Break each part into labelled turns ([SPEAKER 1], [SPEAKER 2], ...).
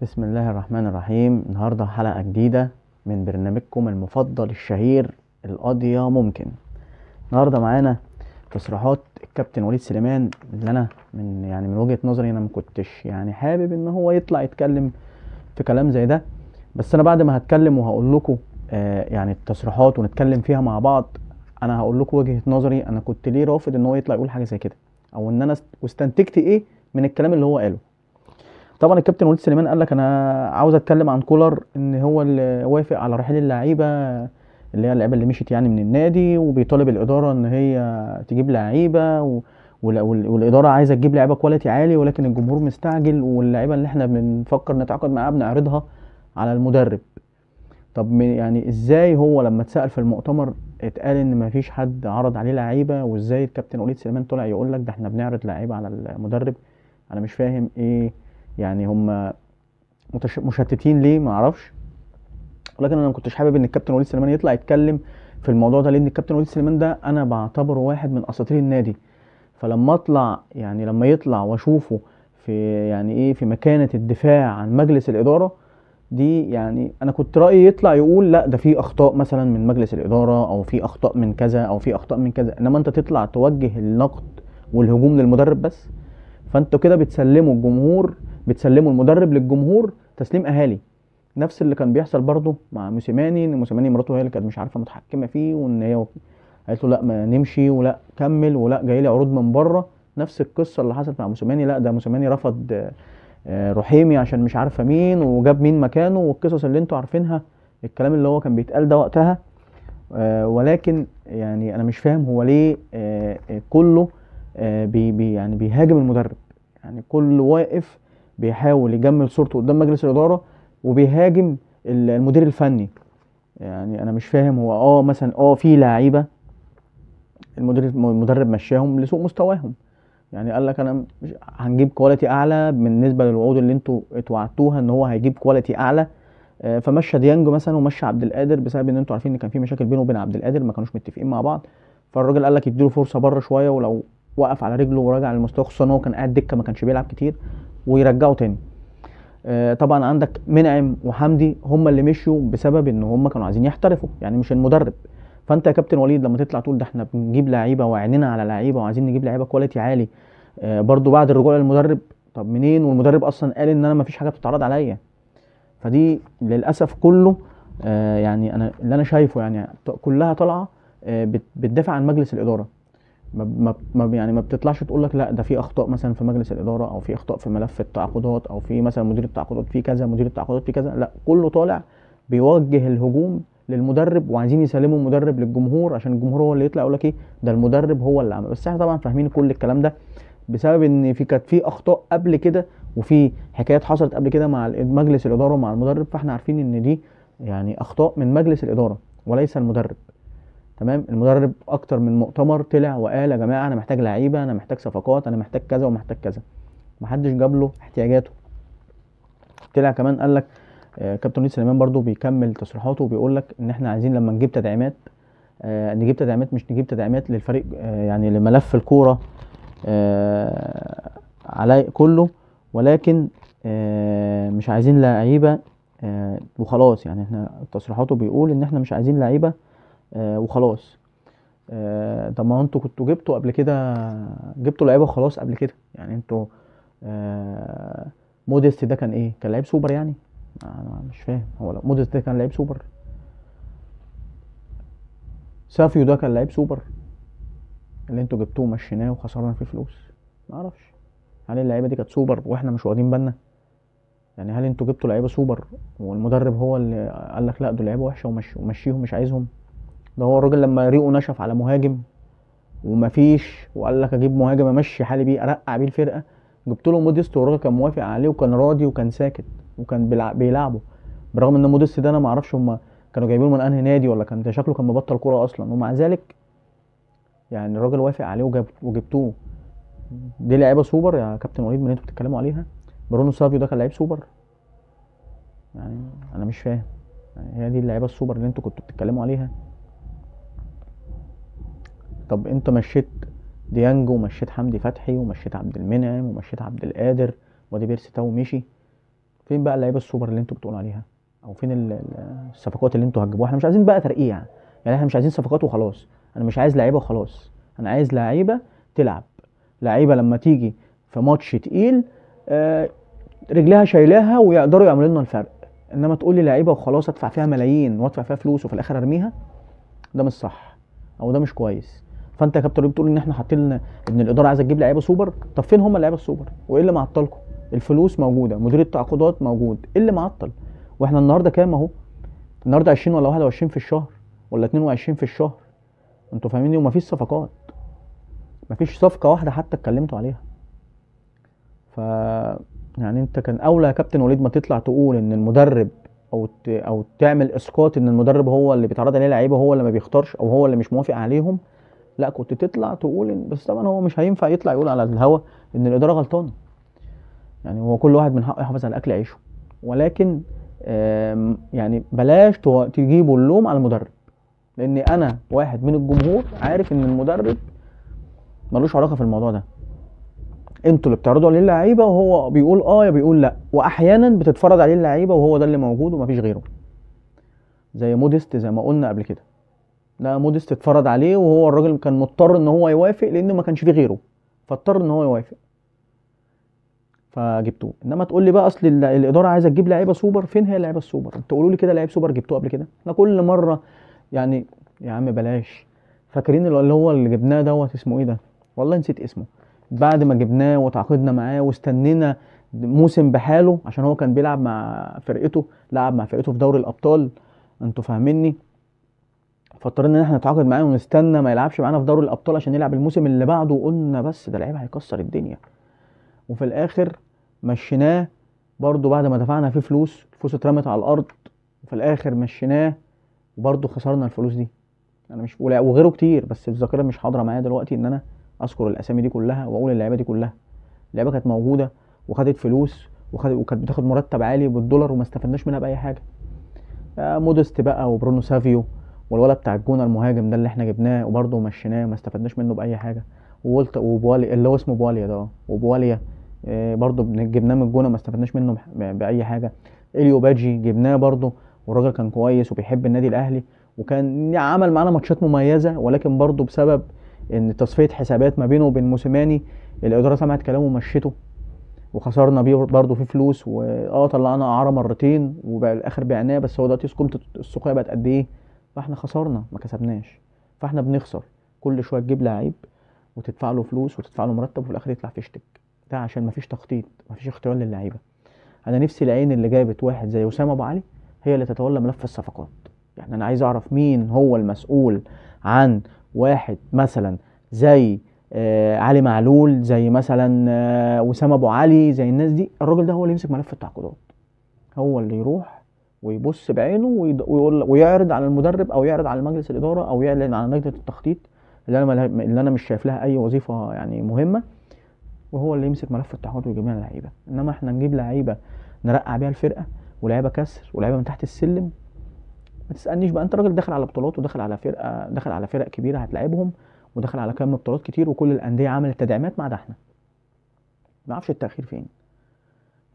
[SPEAKER 1] بسم الله الرحمن الرحيم. النهاردة حلقة جديدة من برنامجكم المفضل الشهير القضية ممكن. النهاردة معانا تصريحات الكابتن وليد سليمان اللي انا من وجهة نظري انا مكنتش حابب ان هو يطلع يتكلم في كلام زي ده. بس انا بعد ما هتكلم وهقول لكم التصريحات ونتكلم فيها مع بعض، انا هقول لكم وجهة نظري انا كنت ليه رافض ان هو يطلع يقول حاجة زي كده، او ان انا واستنتجت ايه من الكلام اللي هو قاله. طبعا الكابتن وليد سليمان قال لك انا عاوز اتكلم عن كولر، ان هو اللي وافق على رحيل اللعيبه، اللي هي اللعيبه اللي مشيت من النادي، وبيطالب الاداره ان هي تجيب لعيبه والاداره عايزه تجيب لعيبه كواليتي عالي، ولكن الجمهور مستعجل، واللعيبه اللي احنا بنفكر نتعاقد معاها بنعرضها على المدرب. طب ازاي هو لما اتسال في المؤتمر اتقال ان مفيش حد عرض عليه لعيبه، وازاي الكابتن وليد سليمان طلع يقول لك ده احنا بنعرض لعيبه على المدرب؟ انا مش فاهم ايه هم مشتتين ليه، ما اعرفش. ولكن انا ما كنتش حابب ان الكابتن وليد سليمان يطلع يتكلم في الموضوع ده، لان الكابتن وليد سليمان ده انا بعتبره واحد من اساطير النادي. فلما اطلع لما يطلع واشوفه في في مكانة الدفاع عن مجلس الادارة دي، انا كنت رأيي يطلع يقول لا ده في اخطاء مثلا من مجلس الادارة، او في اخطاء من كذا، او في اخطاء من كذا. انما انت تطلع توجه النقد والهجوم للمدرب بس، فانتوا كده بتسلموا الجمهور، بتسلموا المدرب للجمهور تسليم اهالي. نفس اللي كان بيحصل برضه مع موسيماني، ان موسيماني مراته هي اللي كانت مش عارفه متحكمه فيه، وان هي قالت له لا ما نمشي، ولا كمل، ولا جاي لي عروض من بره. نفس القصه اللي حصلت مع موسيماني، لا ده موسيماني رفض رحيمي عشان مش عارفه مين، وجاب مين مكانه، والقصص اللي انتوا عارفينها، الكلام اللي هو كان بيتقال ده وقتها. ولكن انا مش فاهم هو ليه كله بيهاجم المدرب. كل واقف بيحاول يجمل صورته قدام مجلس الإدارة، وبيهاجم المدير الفني. انا مش فاهم هو مثلا في لعيبة المدرب مشاهم لسوء مستواهم. قال لك انا مش هنجيب كواليتي اعلى بالنسبة للوعود اللي انتوا اتوعدتوها ان هو هيجيب كواليتي اعلى. فمشى ديانج مثلا ومشى عبد القادر، بسبب ان انتوا عارفين ان كان في مشاكل بينه وبين عبد القادر، ما كانوش متفقين مع بعض. فالراجل قال لك يديله فرصه بره شويه، ولو وقف على رجله ورجع للمستوى، خصوصا ان هو كان قاعد دكه ما كانش بيلعب كتير، ويرجعه تاني. طبعا عندك منعم وحمدي هم اللي مشيوا بسبب ان هم كانوا عايزين يحترفوا، مش المدرب. فانت يا كابتن وليد لما تطلع تقول ده احنا بنجيب لعيبه وعينينا على لعيبه وعايزين نجيب لعيبه كواليتي عالي، برضو بعد الرجوع للمدرب، طب منين؟ والمدرب اصلا قال ان انا ما فيش حاجه بتتعرض عليا. فدي للاسف كله انا اللي انا شايفه كلها طالعه بتدافع عن مجلس الاداره. ما بتطلعش تقول لك لا ده في اخطاء مثلا في مجلس الاداره، او في اخطاء في ملف التعاقدات، او في مثلا مدير التعاقدات في كذا، مدير التعاقدات في كذا. لا، كله طالع بيوجه الهجوم للمدرب، وعايزين يسلموا المدرب للجمهور عشان الجمهور هو اللي يطلع يقول لك ايه ده المدرب هو اللي عمل. بس احنا طبعا فاهمين كل الكلام ده بسبب ان كانت في اخطاء قبل كده، وفي حكايات حصلت قبل كده مع مجلس الاداره ومع المدرب. فاحنا عارفين ان دي اخطاء من مجلس الاداره وليس المدرب. تمام. المدرب اكتر من مؤتمر طلع وقال يا جماعه انا محتاج لعيبه، انا محتاج صفقات، انا محتاج كذا ومحتاج كذا. محدش جاب له احتياجاته. طلع كمان قال لك كابتن وليد سليمان برضو بيكمل تصريحاته وبيقول لك ان احنا عايزين لما نجيب تدعيمات، نجيب تدعيمات، مش نجيب تدعيمات للفريق، لملف الكوره على كله، ولكن مش عايزين لعيبه وخلاص. احنا تصريحاته بيقول ان احنا مش عايزين لعيبه وخلاص. طب ما انتوا كنتوا جبتوا قبل كده، جبتوا لعيبه وخلاص قبل كده. انتوا موديست ده كان ايه؟ كان لعيب سوبر انا مش فاهم. هو لو موديست ده كان لعيب سوبر، سافيو ده كان لعيب سوبر اللي انتوا جبتوه مشيناه وخسرنا فيه فلوس؟ ما اعرفش. هل اللعيبه دي كانت سوبر واحنا مش واخدين بالنا؟ هل انتوا جبتوا لعيبه سوبر والمدرب هو اللي قال لك لا دول لعيبه وحشه ومشيهم مش عايزهم؟ ده هو الراجل لما ريقه نشف على مهاجم ومفيش، وقال لك اجيب مهاجم امشي حالي بيه ارقع بيه الفرقه، جبت له موديست والراجل كان موافق عليه وكان راضي وكان ساكت وكان بيلعبه. برغم ان موديست ده انا ما اعرفش هم كانوا جايبينه من انهي نادي، ولا كان ده شكله كان مبطل كوره اصلا، ومع ذلك الراجل وافق عليه وجبتوه. دي لعيبه سوبر يا كابتن وليد من اللي انتوا بتتكلموا عليها؟ برونو سافيو ده كان لعيب سوبر؟ انا مش فاهم. هي دي اللعيبه السوبر اللي انتوا كنتوا بتتكلموا عليها؟ طب انت مشيت ديانج، ومشيت حمدي فتحي، ومشيت عبد المنعم، ومشيت عبد القادر، وادي بيرسي تاو مشي. فين بقى اللعيبه السوبر اللي انتوا بتقولوا عليها؟ او فين الصفقات اللي انتوا هتجيبوها؟ احنا مش عايزين بقى ترقيع، يعني احنا مش عايزين صفقات وخلاص. انا مش عايز لعيبه وخلاص، انا عايز لعيبه تلعب، لعيبه لما تيجي في ماتش تقيل رجلها شايلاها ويقدروا يعملوا لنا الفرق. انما تقول لي لعيبه وخلاص ادفع فيها ملايين وادفع فيها فلوس وفي الاخر ارميها، ده مش صح او ده مش كويس. فانت يا كابتن بتقول ان احنا حاطين لنا ان الاداره عايزه تجيب لعيبه سوبر. طب فين هم اللعيبه السوبر؟ وايه اللي معطلكم؟ الفلوس موجوده، مدير التعاقدات موجود، ايه اللي معطل؟ واحنا النهارده كام اهو؟ النهارده 20 ولا 21 في الشهر ولا 22 في الشهر، انتوا فاهميني؟ ومفيش صفقات، مفيش صفقه واحده حتى اتكلمتوا عليها. ف يعني انت كان اولى يا كابتن وليد ما تطلع تقول ان المدرب او تعمل اسقاط ان المدرب هو اللي بيتعرض عليه لعيبه، هو اللي ما بيختارش او هو اللي مش موافق عليهم. لا، كنت تطلع تقول بس طبعا هو مش هينفع يطلع يقول على الهوا ان الاداره غلطانه. يعني هو كل واحد من حقه يحافظ على اكل عيشه، ولكن يعني بلاش تجيبوا اللوم على المدرب، لان انا واحد من الجمهور عارف ان المدرب ملوش علاقه في الموضوع ده. انتوا اللي بتعرضوا عليه اللعيبه وهو بيقول يا بيقول لا، واحيانا بتتفرج عليه اللعيبه وهو ده اللي موجود ومفيش غيره. زي موديست زي ما قلنا قبل كده، لا موديست اتفرج عليه وهو الراجل كان مضطر ان هو يوافق لانه ما كانش فيه غيره، فاضطر ان هو يوافق فجبتوه. انما تقول لي بقى اصل الاداره عايزه تجيب لعيبه سوبر، فين هي اللعيبه السوبر؟ انتوا قولوا لي كده لعيب سوبر جبتوه قبل كده؟ احنا كل مره يعني يا عم بلاش. فاكرين اللي هو اللي جبناه دوت اسمه ايه ده؟ والله نسيت اسمه. بعد ما جبناه وتعاقدنا معاه واستنينا موسم بحاله عشان هو كان بيلعب مع فرقته، لعب مع فرقته في دوري الابطال، انتوا فاهميني؟ فاضطرينا ان احنا نتعاقد معاه ونستنى ما يلعبش معانا في دوري الابطال عشان يلعب الموسم اللي بعده، وقلنا بس ده لعيب هيكسر الدنيا. وفي الاخر مشيناه برضو بعد ما دفعنا فيه فلوس، الفلوس اترمت على الارض، وفي الاخر مشيناه وبرضو خسرنا الفلوس دي. انا مش وغيره كتير بس الذاكره مش حاضره معايا دلوقتي ان انا اذكر الاسامي دي كلها واقول اللعيبه دي كلها. اللعيبه كانت موجوده وخدت فلوس وكانت بتاخد مرتب عالي بالدولار وما استفدناش منها باي حاجه. مودست بقى وبرونو سافيو والولد بتاع الجونه المهاجم ده اللي احنا جبناه وبرضه مشيناه ما استفدناش منه باي حاجه. وبوالي اللي هو اسمه بواليا ده، وبواليا برضه جبناه من الجونه ما استفدناش منه باي حاجه. اليو باجي جبناه برضه والراجل كان كويس وبيحب النادي الاهلي وكان عمل معانا ماتشات مميزه، ولكن برضه بسبب ان تصفيه حسابات ما بينه وبين موسيماني الاداره سمعت كلامه ومشيته، وخسرنا بيه برضه في فلوس طلعنا اعاره مرتين وبقى الاخر بعناه. بس هو دلوقتي قيمه السوقيه بقت قد ايه؟ فاحنا خسرنا ما كسبناش. فاحنا بنخسر كل شويه تجيب لعيب وتدفع له فلوس وتدفع له مرتب وفي الاخر يطلع فيشتك. ده عشان مفيش تخطيط، مفيش اختيار للعيبه. انا نفسي العين اللي جابت واحد زي اسامه ابو علي هي اللي تتولى ملف الصفقات. يعني انا عايز اعرف مين هو المسؤول عن واحد مثلا زي علي معلول، زي مثلا وسام ابو علي، زي الناس دي. الراجل ده هو اللي يمسك ملف التعاقدات، هو اللي يروح ويبص بعينه ويقول ويعرض على المدرب او يعرض على مجلس الاداره او يعلن على لجنه التخطيط اللي انا مش شايف لها اي وظيفه يعني مهمه، وهو اللي يمسك ملف التعاقدات ويجيب لنا لعيبه. انما احنا نجيب لعيبه نرقع بيها الفرقه ولعيبه كسر ولعيبه من تحت السلم. ما تسالنيش بقى، انت راجل داخل على بطولات وداخل على فرقه، داخل على فرق كبيره هتلاعبهم، وداخل على كم بطولات كتير وكل الانديه عملت تدعيمات ما عدا احنا. ما اعرفش التاخير فين.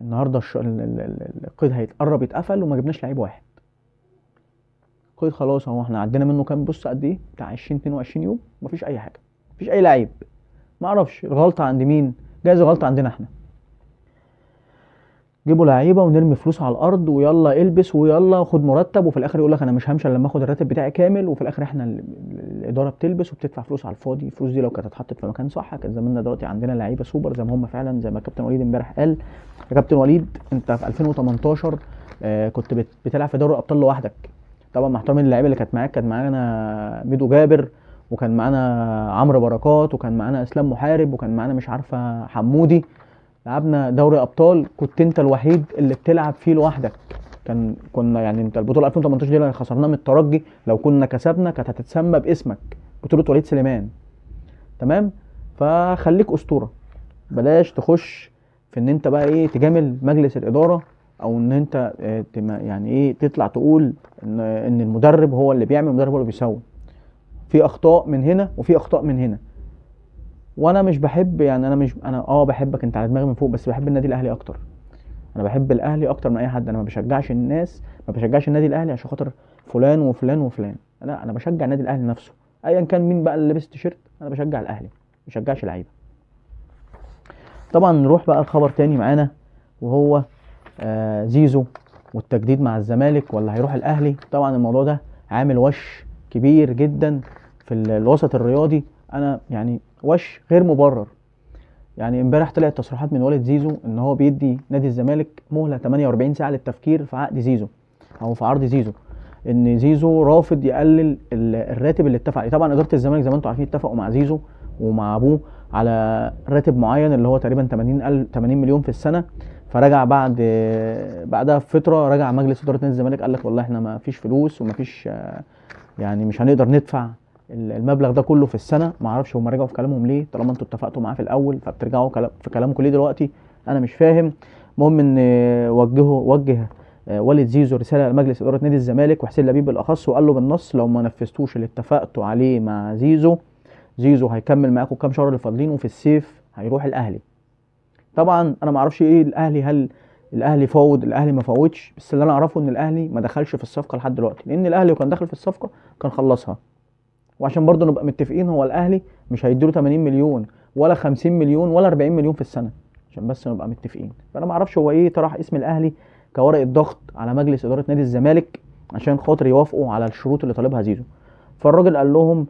[SPEAKER 1] النهارده القيد هيتقرب يتقفل وما جبناش لعيب واحد. القيد خلاص اهو احنا عدينا منه كام؟ بص قد ايه، بتاع 20 22 يوم مفيش اي حاجه، مفيش اي لعيب. ما اعرفش الغلطه عند مين، جايز الغلطه عندنا احنا. جيبوا لعيبه ونرمي فلوس على الارض ويلا البس ويلا خد مرتب، وفي الاخر يقول لك انا مش همشي الا لما اخد الراتب بتاعي كامل. وفي الاخر احنا الاداره بتلبس وبتدفع فلوس على الفاضي. الفلوس دي لو كانت اتحطت في مكان صح كان زماننا دلوقتي عندنا لعيبه سوبر زي ما هم فعلا، زي ما كابتن وليد امبارح قال. يا كابتن وليد انت في 2018 كنت بتلعب في دوري الابطال لوحدك. طبعا مع احترامي للعيبه اللي كانت معاك، كان معانا ميدو جابر وكان معانا عمرو بركات وكان معانا اسلام محارب وكان معانا مش عارفه حمودي. لعبنا دوري ابطال كنت انت الوحيد اللي بتلعب فيه لوحدك. كنا يعني انت البطوله 2018 دي اللي خسرناها من الترجي، لو كنا كسبنا كانت هتتسمى باسمك بطوله وليد سليمان. تمام؟ فخليك اسطوره، بلاش تخش في ان انت بقى ايه تجامل مجلس الاداره او ان انت يعني ايه تطلع تقول ان المدرب هو اللي بيعمل المدرب هو اللي بيسوي. في اخطاء من هنا وفي اخطاء من هنا. وانا مش بحب يعني انا مش انا بحبك انت على دماغي من فوق، بس بحب النادي الاهلي اكتر. انا بحب الاهلي اكتر من اي حد. انا ما بشجعش الناس، ما بشجعش النادي الاهلي عشان خاطر فلان وفلان وفلان. لا، انا بشجع النادي الاهلي نفسه، ايا كان مين بقى اللي لابس التيشيرت. انا بشجع الاهلي، ما بشجعش لعيبه. طبعا نروح بقى لخبر تاني معانا، وهو زيزو والتجديد مع الزمالك ولا هيروح الاهلي. طبعا الموضوع ده عامل وش كبير جدا في الوسط الرياضي. انا يعني وش غير مبرر. يعني امبارح طلعت تصريحات من والد زيزو ان هو بيدي نادي الزمالك مهله 48 ساعه للتفكير في عقد زيزو او في عرض زيزو، ان زيزو رافض يقلل الراتب اللي اتفق عليه. طبعا اداره الزمالك زي ما انتم عارفين اتفقوا مع زيزو ومع ابوه على راتب معين اللي هو تقريبا 80 مليون في السنه. فرجع بعدها بفتره رجع مجلس اداره نادي الزمالك قال لك والله احنا ما فيش فلوس وما فيش، يعني مش هنقدر ندفع المبلغ ده كله في السنه. ما اعرفش هم رجعوا في كلامهم ليه طالما انتوا اتفقتوا معاه في الاول، فبترجعوا في كلامكم ليه دلوقتي؟ انا مش فاهم. المهم ان وجه والد زيزو رساله لمجلس اداره نادي الزمالك وحسين لبيب بالاخص، وقال له بالنص لو ما نفذتوش اللي اتفقتوا عليه مع زيزو، زيزو هيكمل معاكم كام شهر اللي فاضلين وفي الصيف هيروح الاهلي. طبعا انا ما اعرفش ايه الاهلي، هل الاهلي فاوض الاهلي ما فاوضش، بس اللي انا اعرفه ان الاهلي ما دخلش في الصفقه لحد دلوقتي، لان الاهلي لو كان داخل في الصفقه كان خلصها. وعشان برضه نبقى متفقين، هو الاهلي مش هيديله 80 مليون ولا 50 مليون ولا 40 مليون في السنه، عشان بس نبقى متفقين. فانا ما اعرفش هو ايه طرح اسم الاهلي كورقه ضغط على مجلس اداره نادي الزمالك عشان خاطر يوافقوا على الشروط اللي طالبها زيزو. فالراجل قال لهم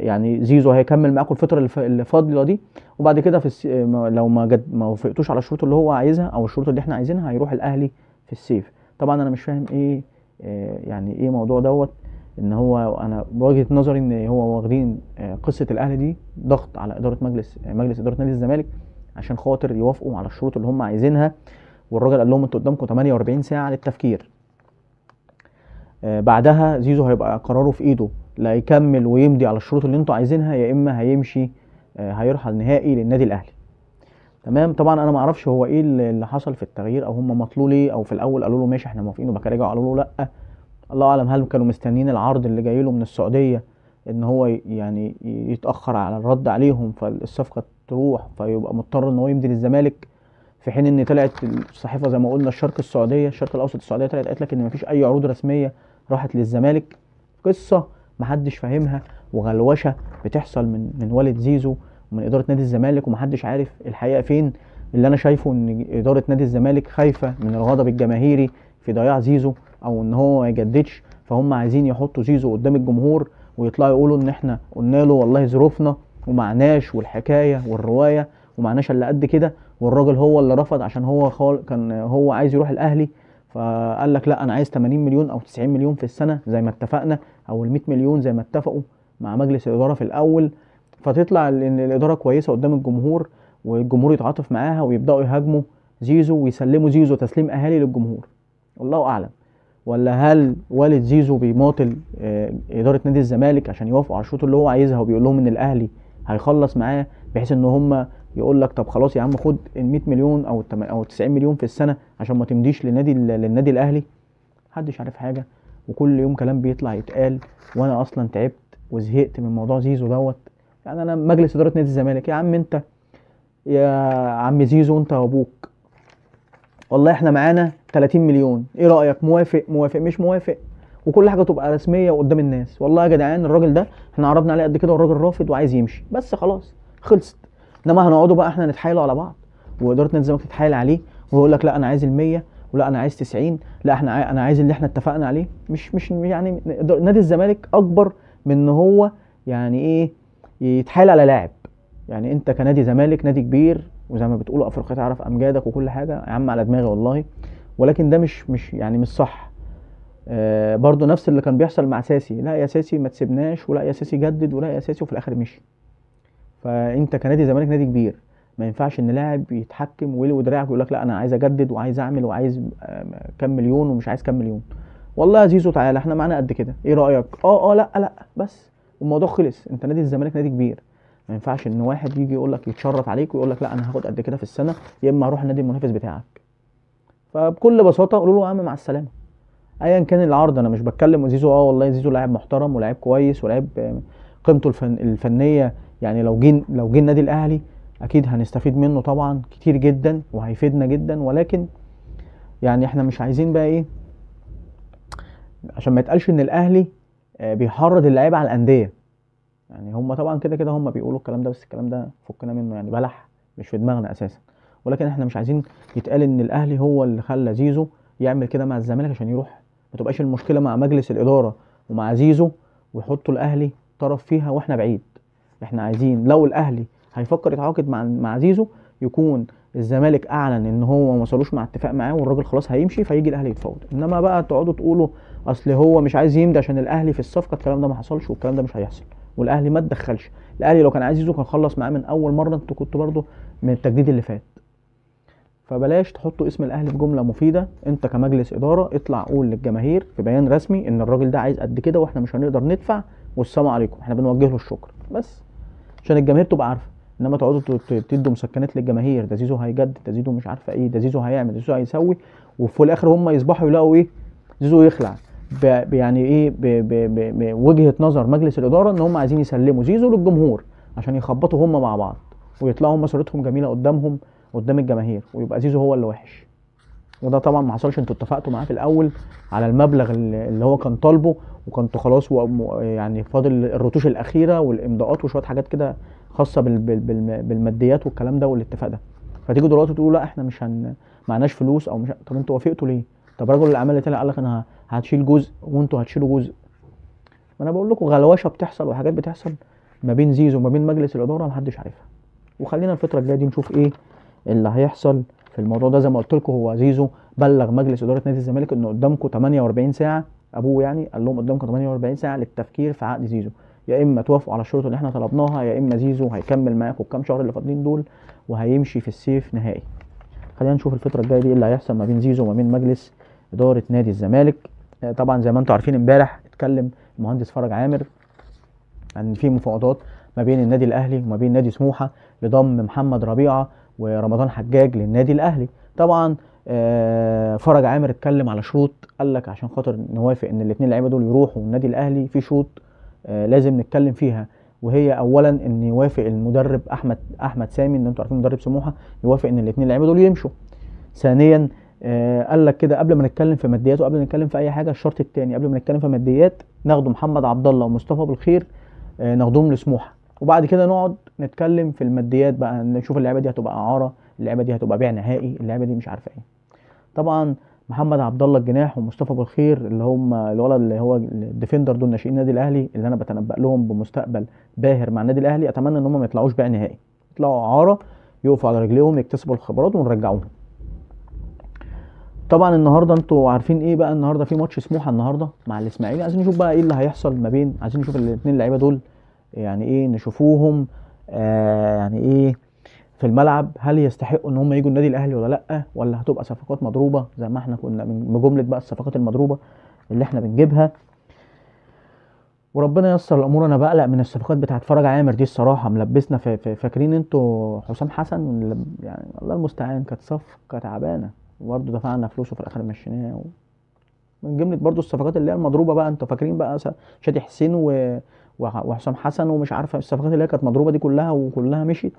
[SPEAKER 1] يعني زيزو هيكمل معاكم الفتره اللي فاضله دي، وبعد كده لو ما وافقتوش على الشروط اللي هو عايزها او الشروط اللي احنا عايزينها هيروح الاهلي في الصيف. طبعا انا مش فاهم ايه يعني ايه موضوع دوت. ان هو انا بوجهه نظري ان هو واخدين قصه الاهلي دي ضغط على اداره مجلس اداره نادي الزمالك عشان خاطر يوافقوا على الشروط اللي هم عايزينها. والراجل قال لهم انتوا قدامكم 48 ساعه للتفكير. بعدها زيزو هيبقى قراره في ايده، لا يكمل ويمضي على الشروط اللي انتوا عايزينها يا اما هيمشي هيرحل نهائي للنادي الاهلي. تمام. طبعا انا ما اعرفش هو ايه اللي حصل في التغيير، او هم مطلوب ليه، او في الاول قالوا له ماشي احنا موافقين وبعد كده رجعوا قالوا له لا. الله اعلم هل كانوا مستنيين العرض اللي جاي له من السعوديه ان هو يعني يتاخر على الرد عليهم فالصفقه تروح فيبقى مضطر ان هو يمضي للزمالك، في حين ان طلعت الصحيفه زي ما قلنا الشرق الاوسط السعوديه طلعت قالت لك ان مفيش اي عروض رسميه راحت للزمالك. قصه محدش فاهمها وغلوشه بتحصل من والد زيزو ومن اداره نادي الزمالك، ومحدش عارف الحقيقه فين. اللي انا شايفه ان اداره نادي الزمالك خايفه من الغضب الجماهيري في ضياع زيزو او ان هو ما يجددش، فهم عايزين يحطوا زيزو قدام الجمهور ويطلعوا يقولوا ان احنا قلنا له والله ظروفنا ومعناش والحكايه والروايه ومعناش الا قد كده، والراجل هو اللي رفض عشان هو كان هو عايز يروح الاهلي، فقال لك لا انا عايز 80 مليون او 90 مليون في السنه زي ما اتفقنا، او ال 100 مليون زي ما اتفقوا مع مجلس الاداره في الاول. فتطلع ان الاداره كويسه قدام الجمهور والجمهور يتعاطف معاها ويبداوا يهاجموا زيزو ويسلموا زيزو تسليم اهالي للجمهور. الله اعلم. ولا هل والد زيزو بيماطل اداره نادي الزمالك عشان يوافقوا على الشروط اللي هو عايزها، وبيقول لهم ان الاهلي هيخلص معاه بحيث ان هم يقول لك طب خلاص يا عم خد ال 100 مليون او 90 مليون في السنه عشان ما تمديش للنادي الاهلي. محدش عارف حاجه، وكل يوم كلام بيطلع يتقال، وانا اصلا تعبت وزهقت من موضوع زيزو دوت. يعني انا مجلس اداره نادي الزمالك، يا عم انت يا عم زيزو انت وابوك والله احنا معانا 30 مليون، ايه رايك؟ موافق مش موافق، وكل حاجه تبقى رسميه وقدام الناس. والله يا جدعان الراجل ده احنا عرضنا عليه قد كده والراجل رافض وعايز يمشي، بس خلاص خلصت. انما هنقعدوا بقى احنا نتحايلوا على بعض واداره نادي الزمالك تتحايل عليه ويقول لك لا انا عايز ال100 ولا انا عايز 90، لا انا عايز اللي احنا اتفقنا عليه. مش يعني نادي الزمالك اكبر من ان هو يعني ايه يتحايل على لاعب. يعني انت كنادي زمالك نادي كبير، وزي ما بتقولوا افريقيا تعرف امجادك وكل حاجه يا عم على دماغي والله، ولكن ده مش يعني مش صح. برضو نفس اللي كان بيحصل مع ساسي، لا يا ساسي ما تسيبناش، ولا يا ساسي جدد، ولا يا ساسي، وفي الاخر مشي. فانت كنادي زمالك نادي كبير، ما ينفعش ان لاعب يتحكم ويلوي دراعك ويقول لك لا انا عايز اجدد وعايز اعمل وعايز كام مليون ومش عايز كام مليون. والله يا زيزو تعالى احنا معانا قد كده، ايه رايك؟ لا بس والموضوع خلص. انت نادي الزمالك نادي كبير، ما ينفعش ان واحد يجي يقول لك يتشرط عليك ويقول لك لا انا هاخد قد كده في السنه يا اما هروح النادي المنافس بتاعك. فبكل بساطه قولوا له يا عم مع السلامه ايا كان العرض. انا مش بتكلم زيزو والله زيزو لاعب محترم ولاعب كويس ولاعب قيمته الفنيه، يعني لو جه النادي الاهلي اكيد هنستفيد منه طبعا كتير جدا وهيفيدنا جدا، ولكن يعني احنا مش عايزين بقى ايه، عشان ما يتقالش ان الاهلي بيحرض اللعيبه على الانديه. يعني هم طبعا كده كده هم بيقولوا الكلام ده، بس الكلام ده فكنا منه يعني بلح، مش في دماغنا اساسا. ولكن احنا مش عايزين يتقال ان الاهلي هو اللي خلى زيزو يعمل كده مع الزمالك عشان يروح. ما تبقاش المشكله مع مجلس الاداره ومع زيزو ويحطوا الاهلي طرف فيها واحنا بعيد. احنا عايزين لو الاهلي هيفكر يتعاقد مع زيزو، يكون الزمالك اعلن ان هو ما وصلوش مع اتفاق معاه والراجل خلاص هيمشي، فيجي الاهلي يتفاوض. انما بقى تقعدوا تقولوا اصل هو مش عايز يمضي عشان الاهلي في الصفقه، الكلام ده ما حصلش والكلام ده مش هيحصل، والاهلي ما اتدخلش. الاهلي لو كان عايز زيزو كان خلص معاه من اول مره، انتوا كنتوا برضو من التجديد اللي فات. فبلاش تحطوا اسم الاهلي في جمله مفيده. انت كمجلس اداره اطلع قول للجماهير في بيان رسمي ان الراجل ده عايز قد كده واحنا مش هنقدر ندفع، والسلام عليكم، احنا بنوجه له الشكر بس، عشان الجماهير تبقى عارفه. انما تقعدوا تدوا مسكنات للجماهير، ده زيزو هيجدد، ده زيزو مش عارفه ايه، ده زيزو هيعمل، ده زيزو هيسوي، وفي الاخر هم يصبحوا يلاقوا ايه، زيزو يخلع. يعني ايه بوجهه نظر مجلس الاداره ان هم عايزين يسلموا زيزو للجمهور عشان يخبطوا هم مع بعض ويطلعوا هم صورتهم جميله قدامهم قدام الجماهير، ويبقى زيزو هو اللي وحش. وده طبعا ما حصلش. انتوا اتفقتوا معاه في الاول على المبلغ اللي هو كان طالبه، وكنتوا خلاص يعني فاضل الرتوش الاخيره والامضاءات وشويه حاجات كده خاصه بالماديات والكلام ده والاتفاق ده. فتيجوا دلوقتي تقولوا لا احنا مش معناش فلوس او مش. طب انتوا وافقتوا ليه؟ طب رجل الاعمال اللي طلع قال لك انا هتشيل جزء وانتوا هتشيلوا جزء. ما انا بقول لكم غلوشه بتحصل وحاجات بتحصل ما بين زيزو وما بين مجلس الاداره محدش عارفها. وخلينا الفتره الجايه دي نشوف ايه اللي هيحصل في الموضوع ده. زي ما قلت لكم، هو زيزو بلغ مجلس اداره نادي الزمالك ان قدامكم 48 ساعه، ابوه يعني قال لهم قدامكم 48 ساعه للتفكير في عقد زيزو، يا اما توافقوا على الشروط اللي احنا طلبناها، يا اما زيزو هيكمل معاكم الكام شهر اللي فاضلين دول وهيمشي في الصيف نهائي. خلينا نشوف الفتره الجايه دي ايه اللي هيحصل ما بين زيزو وما بين مجلس اداره نادي الزمالك. طبعا زي ما انتم عارفين امبارح اتكلم المهندس فرج عامر ان في مفاوضات ما بين النادي الاهلي وما بين نادي سموحه لضم محمد ربيعه ورمضان حجاج للنادي الاهلي. طبعا فرج عامر اتكلم على شروط، قال لك عشان خاطر نوافق ان الاثنين لعيبه دول يروحوا النادي الاهلي في شروط لازم نتكلم فيها. وهي اولا ان يوافق المدرب احمد سامي، ان انتوا عارفين مدرب سموحه، يوافق ان الاثنين لعيبه دول يمشوا. ثانيا قال لك كده قبل ما نتكلم في ماديات وقبل ما نتكلم في اي حاجه، الشرط الثاني قبل ما نتكلم في ماديات ناخدوا محمد عبد الله ومصطفى بالخير ناخدهم لسموحه، وبعد كده نقعد نتكلم في الماديات بقى، نشوف اللعيبه دي هتبقى اعاره، اللعيبه دي هتبقى بيع نهائي، اللعيبه دي مش عارفه ايه. طبعا محمد عبد الله الجناح ومصطفى بالخير اللي هم الولد اللي هو الديفندر دول ناشئين النادي الاهلي اللي انا بتنبأ لهم بمستقبل باهر مع النادي الاهلي، اتمنى ان هم ما يطلعوش بيع نهائي، يطلعوا اعاره يقفوا على رجليهم يكتسبوا الخبرات ونرجعوهم. طبعا النهارده انتوا عارفين ايه بقى، النهارده في ماتش سموحه النهارده مع الاسماعيلي، عايزين نشوف بقى ايه اللي هيحصل ما بين، عايزين نشوف الاثنين اللعيبه دول يعني ايه، نشوفوهم يعني ايه في الملعب، هل يستحقوا ان هم يجوا النادي الاهلي ولا لا، ولا هتبقى صفقات مضروبه زي ما احنا كنا من جمله بقى الصفقات المضروبه اللي احنا بنجيبها. وربنا ييسر الامور. انا بقلق من الصفقات بتاعت فرج عامر دي الصراحه، ملبسنا في فاكرين انتوا حسام حسن يعني الله المستعان، كانت صفقه تعبانه وبرده دفعنا فلوسه في الاخر مشيناه. من جمله برده الصفقات اللي هي المضروبه بقى، انتوا فاكرين بقى شادي حسين وحسام حسن ومش عارفه الصفقات اللي هي كانت مضروبه دي كلها وكلها مشيت،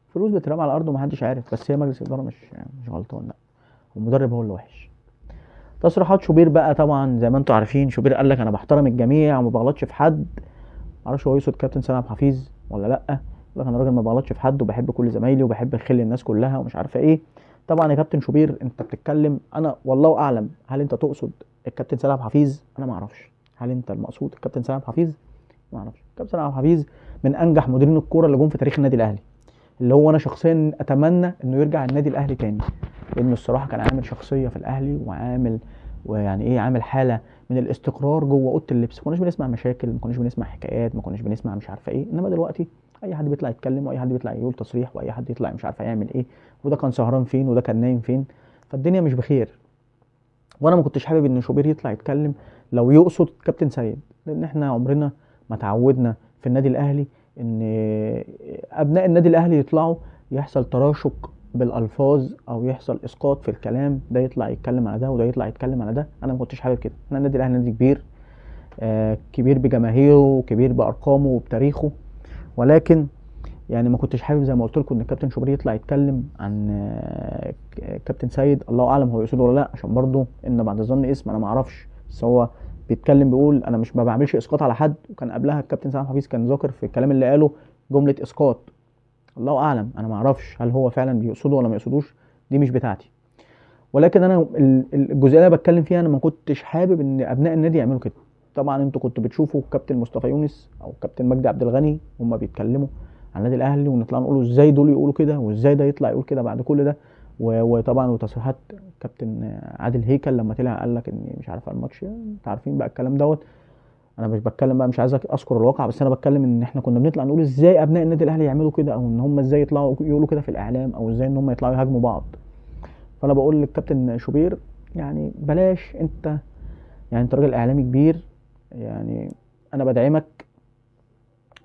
[SPEAKER 1] فلوس بترمى على الارض ومحدش عارف. بس هي مجلس الاداره مش غلطان، لا، والمدرب هو اللي وحش. تصريحات شوبير بقى، طبعا زي ما انتوا عارفين شوبير قال لك انا بحترم الجميع وما بغلطش في حد. معرفش هو يقصد كابتن سامح حفيظ ولا لا، قال لك انا راجل ما بغلطش في حد وبحب كل زمايلي وبحب الخير للناس كلها ومش عارفه ايه. طبعا يا كابتن شوبير انت بتتكلم، انا والله اعلم هل انت تقصد الكابتن سامح حفيظ، انا ما اعرفش هل انت المقصود الكابتن سامح حفيظ، ما اعرفش. الكابتن سامح حفيظ من انجح مديرين الكوره اللي جم في تاريخ النادي الاهلي، اللي هو انا شخصيا اتمنى انه يرجع النادي الاهلي تاني، لانه الصراحه كان عامل شخصيه في الاهلي وعامل ويعني ايه، عامل حاله من الاستقرار جوه اوضه اللبس. ما كناش بنسمع مشاكل، ما كناش بنسمع حكايات، ما كناش بنسمع مش عارفه ايه. انما دلوقتي اي حد بيطلع يتكلم واي حد بيطلع يقول تصريح واي حد يطلع مش عارفه يعمل ايه، وده كان سهران فين وده كان نايم فين، فالدنيا مش بخير. وانا ما كنتش حابب ان شوبير يطلع يتكلم لو يقصد كابتن سيد، لان احنا عمرنا ما تعودنا في النادي الاهلي ان ابناء النادي الاهلي يطلعوا يحصل تراشق بالالفاظ او يحصل اسقاط في الكلام، ده يطلع يتكلم على ده وده يطلع يتكلم على ده. انا ما كنتش حابب كده. احنا النادي الاهلي نادي كبير، كبير بجماهيره وكبير بارقامه وبتاريخه، ولكن يعني ما كنتش حابب زي ما قلت لكم ان الكابتن شوبير يطلع يتكلم عن كابتن سيد، الله اعلم هو يقصده ولا لا، عشان برضه ان بعد الظن اسم انا ما اعرفش، بس هو بيتكلم بيقول انا مش ما بعملش اسقاط على حد، وكان قبلها الكابتن سامح حفيظ كان ذاكر في الكلام اللي قاله جمله اسقاط. الله اعلم، انا ما اعرفش هل هو فعلا بيقصده ولا ما يقصدوش، دي مش بتاعتي. ولكن انا الجزئيه اللي بتكلم فيها انا ما كنتش حابب ان ابناء النادي يعملوا كده. طبعا انتوا كنتوا بتشوفوا كابتن مصطفى يونس او كابتن مجدي عبد الغني هم بيتكلموا عن النادي الاهلي، ونطلع نقولوا ازاي دول يقولوا كده، وازاي ده يطلع يقول كده بعد كل ده. وطبعا وتصريحات كابتن عادل هيكل لما طلع قال لك ان مش عارف الماتش، انتوا عارفين بقى الكلام دوت. انا مش بتكلم بقى، مش عايز اذكر الواقع، بس انا بتكلم ان احنا كنا بنطلع نقول ازاي ابناء النادي الاهلي يعملوا كده، او ان هم ازاي يطلعوا يقولوا كده في الاعلام، او ازاي ان هم يطلعوا يهاجموا بعض. فانا بقول للكابتن شوبير يعني بلاش انت، يعني انت راجل اعلامي كبير، يعني انا بدعمك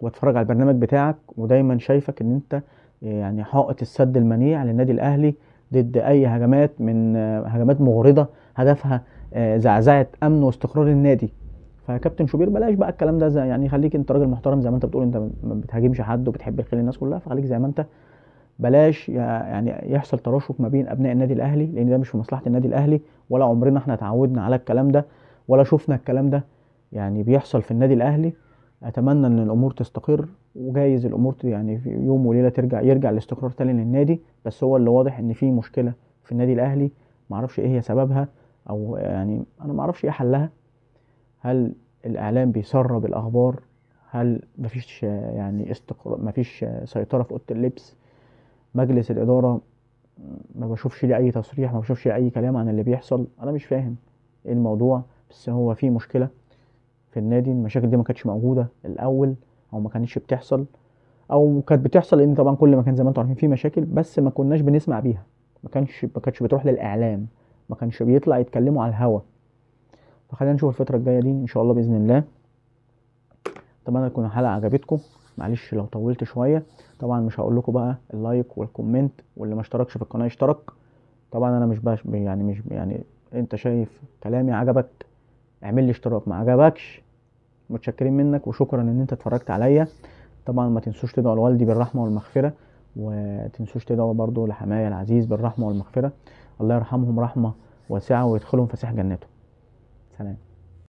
[SPEAKER 1] واتفرج على البرنامج بتاعك، ودايما شايفك ان انت يعني حائط السد المنيع للنادي الاهلي ضد اي هجمات من هجمات مغرضه هدفها زعزعه امن واستقرار النادي. فكابتن شوبير بلاش بقى الكلام ده، زي يعني خليك انت راجل محترم زي ما انت بتقول، انت ما بتهاجمش حد وبتحب الخير للناس كلها، فخليك زي ما انت. بلاش يعني يحصل تراشق ما بين ابناء النادي الاهلي، لان ده مش في مصلحه النادي الاهلي، ولا عمرنا احنا اتعودنا على الكلام ده، ولا شفنا الكلام ده يعني بيحصل في النادي الاهلي. اتمنى ان الامور تستقر، وجايز الامور يعني في يوم وليله يرجع الاستقرار تاني للنادي، بس هو اللي واضح ان في مشكله في النادي الاهلي، معرفش ايه هي سببها، او يعني انا معرفش ايه حلها. هل الاعلام بيسرب الاخبار؟ هل مفيش يعني استقرار، مفيش سيطره في اوضه اللبس؟ مجلس الاداره ما بشوفش ليه اي تصريح، ما بشوفش ليه اي كلام عن اللي بيحصل، انا مش فاهم ايه الموضوع. بس هو في مشكله في النادي، المشاكل دي ما كانتش موجوده الاول، او ما كانتش بتحصل، او كانت بتحصل، لان طبعا كل مكان زي ما انتم عارفين فيه مشاكل، بس ما كناش بنسمع بيها، ما كانتش بتروح للاعلام، ما كانش بيطلع يتكلموا على الهوا. فخلينا نشوف الفتره الجايه دي ان شاء الله باذن الله. اتمنى تكون الحلقه عجبتكم، معلش لو طولت شويه. طبعا مش هقول لكم بقى اللايك والكومنت، واللي ما اشتركش في القناه يشترك. طبعا انا مش انت شايف كلامي عجبك اعمل لي اشتراك، ما عجبكش متشكرين منك وشكرا ان انت اتفرجت عليا. طبعا ما تنسوش تدعوا لوالدي بالرحمه والمغفره، وتنسوش تدعوا برضو لحماية العزيز بالرحمه والمغفره، الله يرحمهم رحمه واسعه ويدخلهم فسيح جناته. سلام.